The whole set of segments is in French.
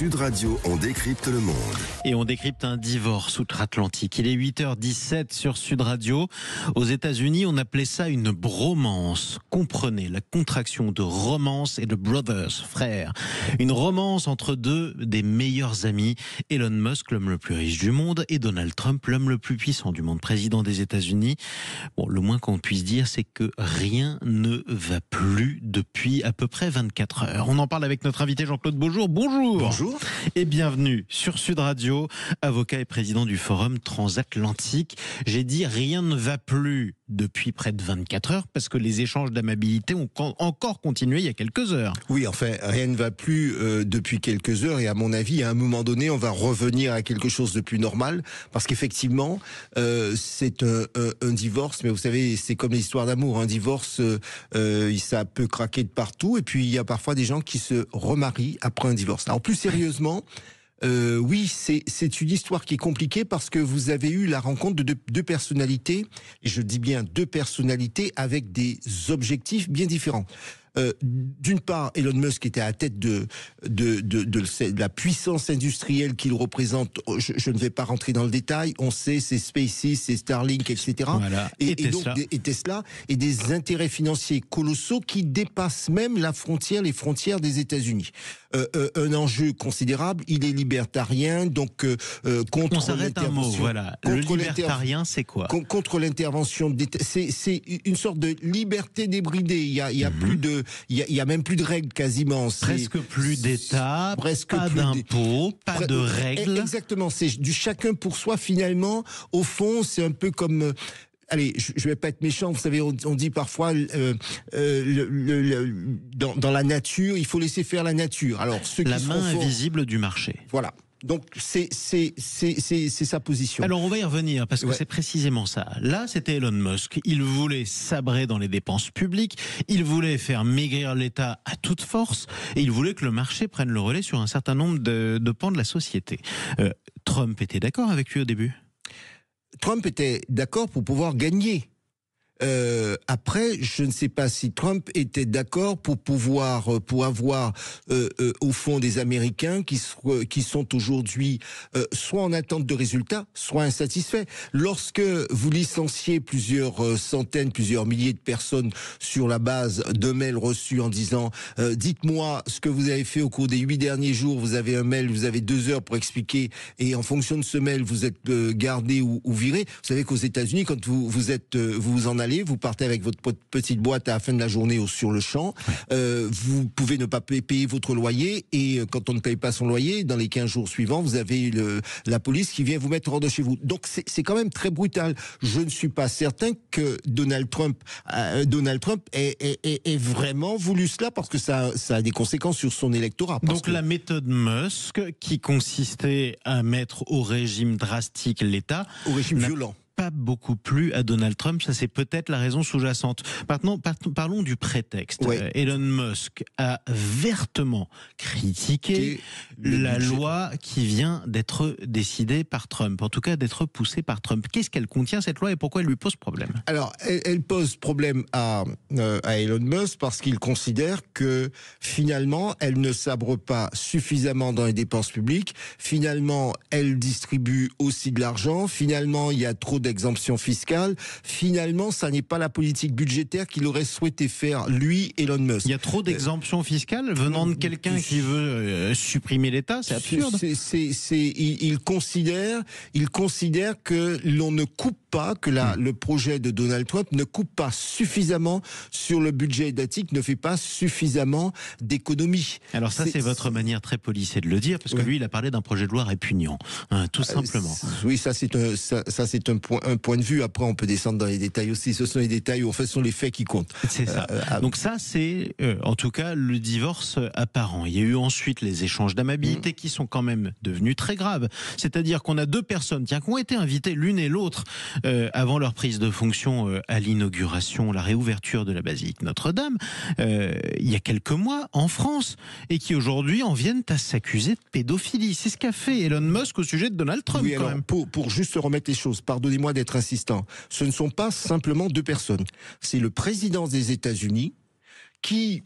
Sud Radio, on décrypte le monde. Et on décrypte un divorce outre-Atlantique. Il est 8h17 sur Sud Radio. Aux États-Unis, on appelait ça une bromance. Comprenez la contraction de romance et de brothers, frères. Une romance entre deux des meilleurs amis. Elon Musk, l'homme le plus riche du monde, et Donald Trump, l'homme le plus puissant du monde, président des États-Unis. Bon, le moins qu'on puisse dire, c'est que rien ne va plus depuis à peu près 24 heures. On en parle avec notre invité Jean-Claude Beaujour. Bonjour. Bonjour. Et bienvenue sur Sud Radio, avocat et président du Forum Transatlantique. J'ai dit rien ne va plus depuis près de 24 heures parce que les échanges d'amabilité ont encore continué il y a quelques heures. Oui, enfin, rien ne va plus depuis quelques heures et à mon avis, à un moment donné, on va revenir à quelque chose de plus normal parce qu'effectivement, c'est un divorce, mais vous savez, c'est comme l'histoire d'amour. Un divorce, ça peut craquer de partout et puis il y a parfois des gens qui se remarient après un divorce. Alors plus sérieusement, oui, c'est une histoire qui est compliquée parce que vous avez eu la rencontre de deux personnalités, et je dis bien deux personnalités avec des objectifs bien différents. D'une part, Elon Musk était à la tête de la puissance industrielle qu'il représente. Je ne vais pas rentrer dans le détail. On sait, c'est SpaceX, c'est Starlink, etc. Voilà. Et Tesla, et des intérêts financiers colossaux qui dépassent même les frontières des États-Unis. Un enjeu considérable. Il est libertarien, donc contre on s'arrête un mot. Voilà. Le libertarien, c'est quoi? Contre l'intervention d'État. C'est une sorte de liberté débridée. Il y a plus de il y a même plus de règles quasiment. Presque plus d'État, pas d'impôts, pas de règles. Exactement, c'est du chacun pour soi finalement. Au fond, c'est un peu comme... Allez, je vais pas être méchant, vous savez, on dit parfois dans la nature, il faut laisser faire la nature. Alors, la main invisible du marché. Voilà. Donc c'est sa position. Alors on va y revenir parce que c'est précisément ça. Là c'était Elon Musk. Il voulait sabrer dans les dépenses publiques. Il voulait faire maigrir l'État à toute force. Et il voulait que le marché prenne le relais sur un certain nombre de pans de la société. Trump était d'accord avec lui au début? Trump était d'accord pour pouvoir gagner. Après, je ne sais pas si Trump était d'accord pour avoir au fond des Américains qui sont aujourd'hui soit en attente de résultats, soit insatisfaits. Lorsque vous licenciez plusieurs centaines, plusieurs milliers de personnes sur la base de mails reçus en disant dites-moi ce que vous avez fait au cours des 8 derniers jours, vous avez un mail, vous avez 2 heures pour expliquer et en fonction de ce mail vous êtes gardé ou viré. Vous savez qu'aux États-Unis, quand vous en allez, vous partez avec votre petite boîte à la fin de la journée sur le champ. Vous pouvez ne pas payer votre loyer et quand on ne paye pas son loyer, dans les 15 jours suivants, vous avez la police qui vient vous mettre hors de chez vous. Donc c'est quand même très brutal. Je ne suis pas certain que Donald Trump ait vraiment voulu cela parce que ça a des conséquences sur son électorat. Donc la méthode Musk qui consistait à mettre au régime drastique l'État, au régime violent, pas beaucoup plu à Donald Trump, ça c'est peut-être la raison sous-jacente. Maintenant, parlons du prétexte. Elon Musk a vertement critiqué la loi qui vient d'être décidée par Trump, en tout cas d'être poussée par Trump. Qu'est-ce qu'elle contient cette loi et pourquoi elle lui pose problème? Alors, elle pose problème à Elon Musk parce qu'il considère que finalement, elle ne sabre pas suffisamment dans les dépenses publiques. Finalement, elle distribue aussi de l'argent. Finalement, il y a trop d'exemption fiscale. Finalement, ça n'est pas la politique budgétaire qu'il aurait souhaité faire, lui, Elon Musk. Il y a trop d'exemption fiscale venant de quelqu'un qui veut supprimer l'État, c'est absurde. Il considère que l'on ne coupe pas, que le projet de Donald Trump ne coupe pas suffisamment sur le budget étatique, ne fait pas suffisamment d'économies. Alors ça, c'est votre manière très policée de le dire, parce que lui, il a parlé d'un projet de loi répugnant, tout simplement. Oui, ça c'est un point de vue. Après, on peut descendre dans les détails aussi. Ce sont les détails, ce sont les faits qui comptent. C'est ça. Donc ça, c'est en tout cas le divorce apparent. Il y a eu ensuite les échanges d'amabilité qui sont quand même devenus très graves. C'est-à-dire qu'on a deux personnes qui ont été invitées l'une et l'autre avant leur prise de fonction à l'inauguration, la réouverture de la basilique Notre-Dame, il y a quelques mois en France, et qui aujourd'hui en viennent à s'accuser de pédophilie. C'est ce qu'a fait Elon Musk au sujet de Donald Trump. Oui, quand alors, même. Pour juste remettre les choses, pardonnez-moi d'être insistant, ce ne sont pas simplement deux personnes. C'est le président des États-Unis qui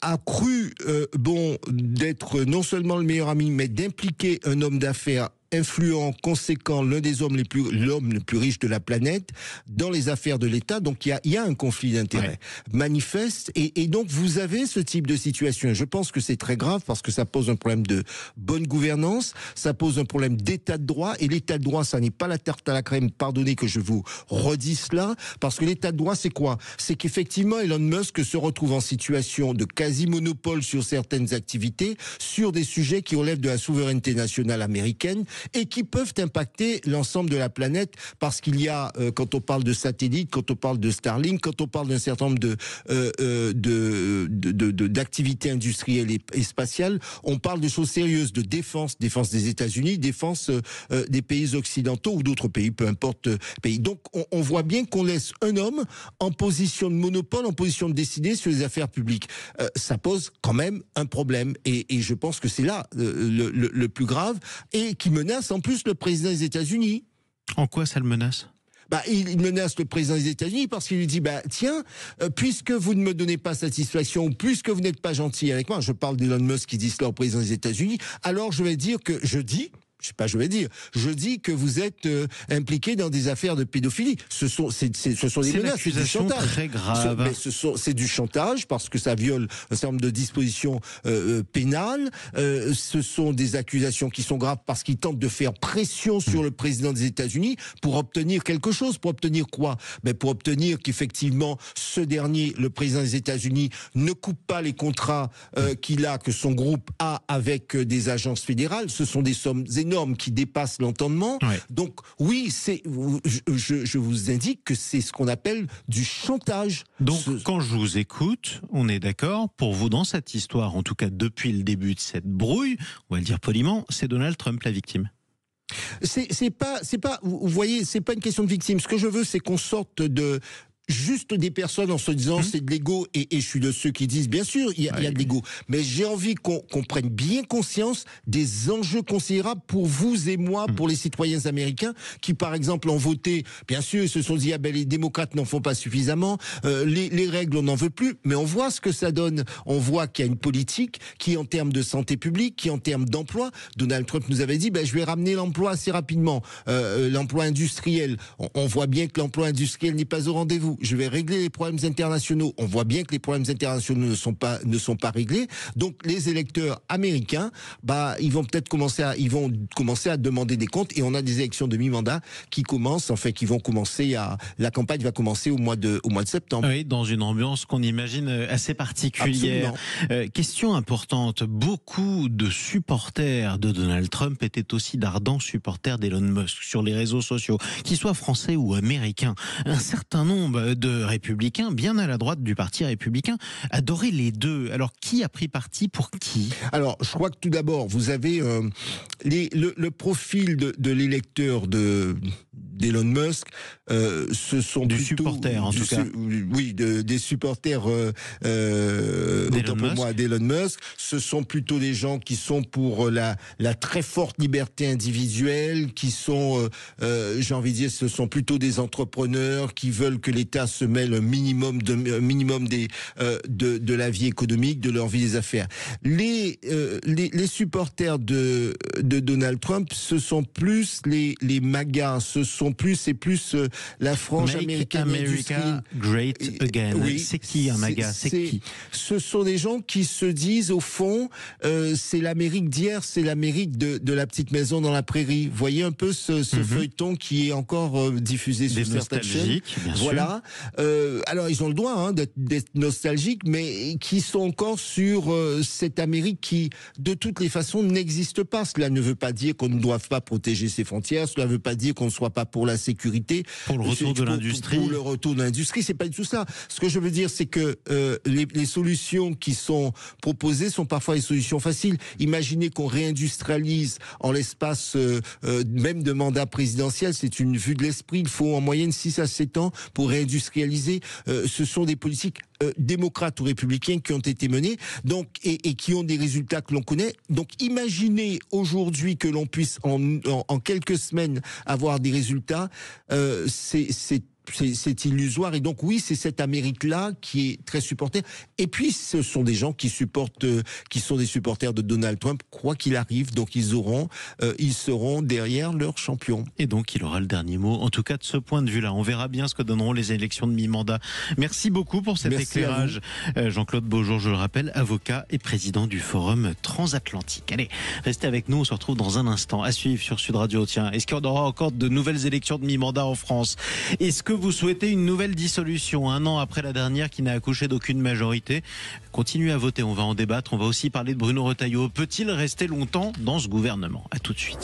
a cru bon d'être non seulement le meilleur ami, mais d'impliquer un homme d'affaires influent, conséquent, l'homme le plus riche de la planète dans les affaires de l'État. Donc il y a un conflit d'intérêts manifeste et donc vous avez ce type de situation. Je pense que c'est très grave parce que ça pose un problème de bonne gouvernance, ça pose un problème d'état de droit et l'état de droit, ça n'est pas la tarte à la crème. Pardonnez que je vous redis cela parce que l'état de droit, c'est quoi? C'est qu'effectivement Elon Musk se retrouve en situation de quasi-monopole sur certaines activités, sur des sujets qui relèvent de la souveraineté nationale américaine et qui peuvent impacter l'ensemble de la planète parce qu'il y a, quand on parle de satellites, quand on parle de Starlink, quand on parle d'un certain nombre d'activités industrielles et spatiales, on parle de choses sérieuses, de défense des États-Unis, défense des pays occidentaux ou d'autres pays, peu importe pays. Donc on voit bien qu'on laisse un homme en position de monopole, en position de décider sur les affaires publiques. Ça pose quand même un problème et je pense que c'est là le plus grave et qui menace en plus le président des États-Unis. En quoi ça le menace ? Il menace le président des États-Unis parce qu'il lui dit tiens, puisque vous ne me donnez pas satisfaction, puisque vous n'êtes pas gentil avec moi, je parle d'Elon Musk qui dit cela au président des États-Unis, alors je dis que vous êtes impliqué dans des affaires de pédophilie. Ce sont des menaces, c'est du chantage. Très grave. C'est du chantage parce que ça viole un certain nombre de dispositions pénales. Ce sont des accusations qui sont graves parce qu'ils tentent de faire pression sur le président des États-Unis pour obtenir quelque chose. Pour obtenir quoi ? Pour obtenir qu'effectivement ce dernier, le président des États-Unis, ne coupe pas les contrats que son groupe a avec des agences fédérales. Ce sont des sommes énormes qui dépassent l'entendement. Ouais. Donc oui, je vous indique que c'est ce qu'on appelle du chantage. Donc quand je vous écoute, on est d'accord, pour vous dans cette histoire, en tout cas depuis le début de cette brouille, on va le dire poliment, c'est Donald Trump la victime. C'est pas, vous voyez, c'est pas une question de victime. Ce que je veux, c'est qu'on sorte de juste des personnes en se disant c'est de l'ego et je suis de ceux qui disent bien sûr il y a de l'ego, mais j'ai envie qu'on prenne bien conscience des enjeux considérables pour vous et moi, pour les citoyens américains qui par exemple ont voté, bien sûr ils se sont dit les démocrates n'en font pas suffisamment, les règles on n'en veut plus, mais on voit ce que ça donne, on voit qu'il y a une politique qui en termes de santé publique, qui en termes d'emploi, Donald Trump nous avait dit je vais ramener l'emploi assez rapidement, l'emploi industriel, on voit bien que l'emploi industriel n'est pas au rendez-vous. Je vais régler les problèmes internationaux. On voit bien que les problèmes internationaux ne sont pas réglés. Donc les électeurs américains, ils vont commencer à demander des comptes et on a des élections de mi-mandat qui vont commencer la campagne va commencer au mois de septembre. Oui, dans une ambiance qu'on imagine assez particulière. Question importante, beaucoup de supporters de Donald Trump étaient aussi d'ardents supporters d'Elon Musk sur les réseaux sociaux, qu'ils soient français ou américains. Un certain nombre de républicains, bien à la droite du parti républicain, adoraient les deux. Alors, qui a pris parti pour qui ? Alors, je crois que tout d'abord, vous avez le profil de l'électeur d'Elon Musk, ce sont du supporter, en tout cas. Oui, des supporters d'Elon Musk. Ce sont plutôt des gens qui sont pour la très forte liberté individuelle, qui sont, j'ai envie de dire, ce sont plutôt des entrepreneurs qui veulent que l'État se mêle un minimum de la vie économique, de leur vie des affaires. Les supporters de Donald Trump, ce sont plus les MAGA, c'est plus la frange américaine. America Great Again. Oui, c'est qui un MAGA ? Ce sont des gens qui se disent au fond, c'est l'Amérique d'hier, c'est l'Amérique de la petite maison dans la prairie. Vous voyez un peu ce feuilleton qui est encore diffusé sur certaines chaînes. Voilà. Alors ils ont le droit d'être nostalgiques, mais qui sont encore sur cette Amérique qui, de toutes les façons, n'existe pas. Cela ne veut pas dire qu'on ne doive pas protéger ses frontières. Cela ne veut pas dire qu'on ne soit pas pour la sécurité. Pour le retour de l'industrie. Pour le retour de l'industrie, c'est pas du tout ça. Ce que je veux dire, c'est que les solutions qui sont proposées sont parfois des solutions faciles. Imaginez qu'on réindustrialise en l'espace même de mandat présidentiel. C'est une vue de l'esprit. Il faut en moyenne 6 à 7 ans pour réindustrialiser. Ce sont des politiques démocrates ou républicains qui ont été menées, donc et qui ont des résultats que l'on connaît. Donc imaginez aujourd'hui que l'on puisse en quelques semaines avoir des résultats, c'est c'est illusoire. Et donc oui, c'est cette Amérique-là qui est très supporter. Et puis ce sont des gens qui sont des supporters de Donald Trump, quoi qu'il arrive. Donc ils seront derrière leur champion. Et donc il aura le dernier mot. En tout cas, de ce point de vue-là, on verra bien ce que donneront les élections de mi-mandat. Merci beaucoup pour cet éclairage. Jean-Claude Beaujour, je le rappelle, avocat et président du Forum Transatlantique. Allez, restez avec nous. On se retrouve dans un instant. À suivre sur Sud Radio. Tiens, est-ce qu'il y aura encore de nouvelles élections de mi-mandat en France? Est-ce que vous souhaitez une nouvelle dissolution, un an après la dernière qui n'a accouché d'aucune majorité? Continuez à voter, on va en débattre. On va aussi parler de Bruno Retailleau. Peut-il rester longtemps dans ce gouvernement? À tout de suite.